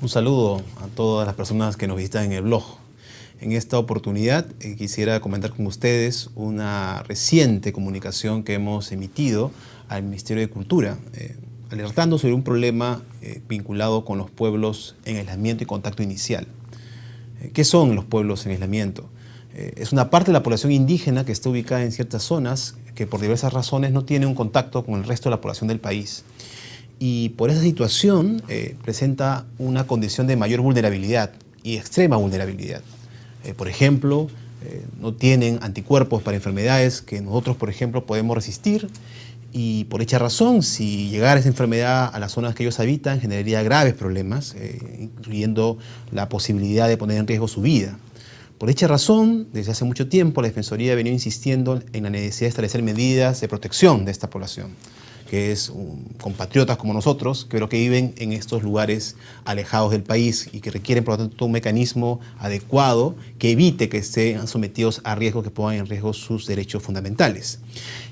Un saludo a todas las personas que nos visitan en el blog. En esta oportunidad quisiera comentar con ustedes una reciente comunicación que hemos emitido al Ministerio de Cultura, alertando sobre un problema vinculado con los pueblos en aislamiento y contacto inicial. ¿Qué son los pueblos en aislamiento? Es una parte de la población indígena que está ubicada en ciertas zonas que por diversas razones no tiene un contacto con el resto de la población del país. Y por esa situación presenta una condición de mayor vulnerabilidad y extrema vulnerabilidad. Por ejemplo, no tienen anticuerpos para enfermedades que nosotros, por ejemplo, podemos resistir, y por dicha razón, si llegara esa enfermedad a las zonas que ellos habitan, generaría graves problemas, incluyendo la posibilidad de poner en riesgo su vida. Por dicha razón, desde hace mucho tiempo, la Defensoría ha venido insistiendo en la necesidad de establecer medidas de protección de esta población, que es compatriotas como nosotros, pero que viven en estos lugares alejados del país y que requieren, por lo tanto, un mecanismo adecuado que evite que estén sometidos a riesgos que pongan en riesgo sus derechos fundamentales.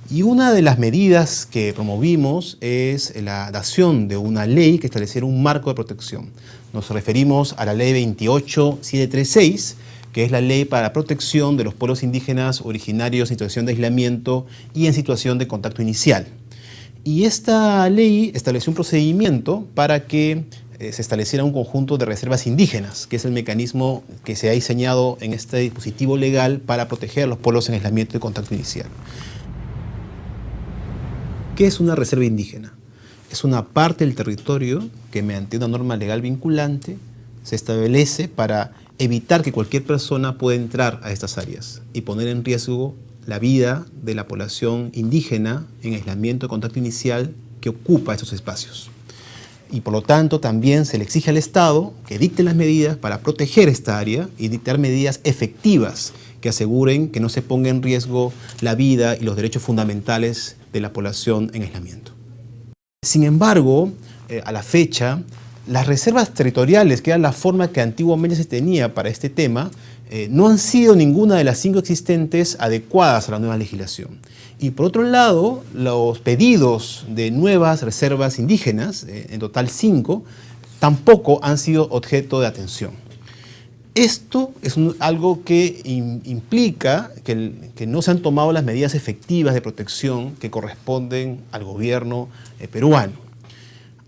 Y una de las medidas que promovimos es la dación de una ley que estableciera un marco de protección. Nos referimos a la ley 28736, que es la ley para la protección de los pueblos indígenas originarios en situación de aislamiento y en situación de contacto inicial. Y esta ley estableció un procedimiento para que se estableciera un conjunto de reservas indígenas, que es el mecanismo que se ha diseñado en este dispositivo legal para proteger a los pueblos en aislamiento y contacto inicial. ¿Qué es una reserva indígena? Es una parte del territorio que, mediante una norma legal vinculante, se establece para evitar que cualquier persona pueda entrar a estas áreas y poner en riesgo la vida de la población indígena en aislamiento de contacto inicial que ocupa estos espacios. Y por lo tanto también se le exige al Estado que dicte las medidas para proteger esta área y dictar medidas efectivas que aseguren que no se ponga en riesgo la vida y los derechos fundamentales de la población en aislamiento. Sin embargo, a la fecha, las reservas territoriales, que era la forma que antiguamente se tenía para este tema, no han sido ninguna de las 5 existentes adecuadas a la nueva legislación. Y por otro lado, los pedidos de nuevas reservas indígenas, en total 5, tampoco han sido objeto de atención. Esto es algo que implica que no se han tomado las medidas efectivas de protección que corresponden al gobierno peruano.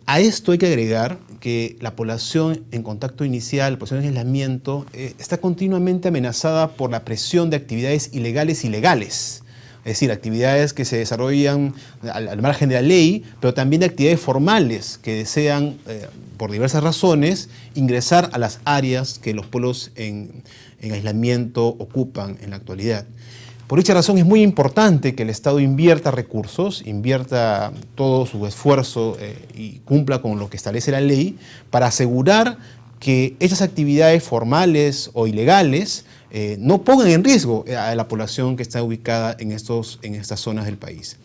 A esto hay que agregar que la población en contacto inicial, la población en aislamiento, está continuamente amenazada por la presión de actividades ilegales y legales. Es decir, actividades que se desarrollan al margen de la ley, pero también de actividades formales que desean, por diversas razones, ingresar a las áreas que los pueblos en aislamiento ocupan en la actualidad. Por dicha razón es muy importante que el Estado invierta recursos, invierta todo su esfuerzo y cumpla con lo que establece la ley para asegurar que esas actividades formales o ilegales no pongan en riesgo a la población que está ubicada en estas zonas del país.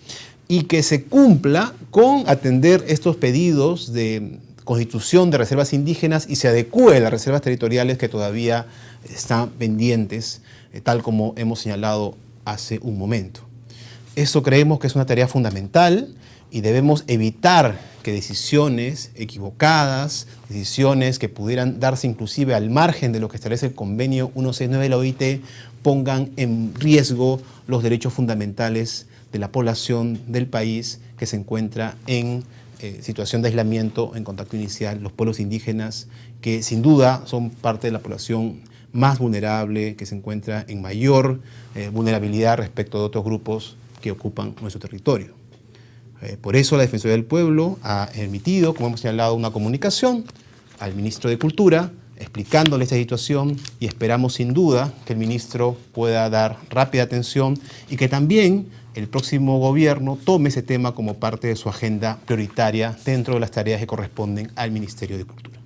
Y que se cumpla con atender estos pedidos de constitución de reservas indígenas y se adecue a las reservas territoriales que todavía están pendientes, tal como hemos señalado hace un momento. Eso creemos que es una tarea fundamental y debemos evitar que decisiones equivocadas, decisiones que pudieran darse inclusive al margen de lo que establece el convenio 169 de la OIT, pongan en riesgo los derechos fundamentales de la población del país que se encuentra en situación de aislamiento, en contacto inicial, los pueblos indígenas, que sin duda son parte de la población más vulnerable, que se encuentra en mayor vulnerabilidad respecto de otros grupos que ocupan nuestro territorio. Por eso la Defensoría del Pueblo ha emitido, como hemos señalado, una comunicación al Ministro de Cultura explicándole esta situación y esperamos sin duda que el Ministro pueda dar rápida atención y que también el próximo gobierno tome ese tema como parte de su agenda prioritaria dentro de las tareas que corresponden al Ministerio de Cultura.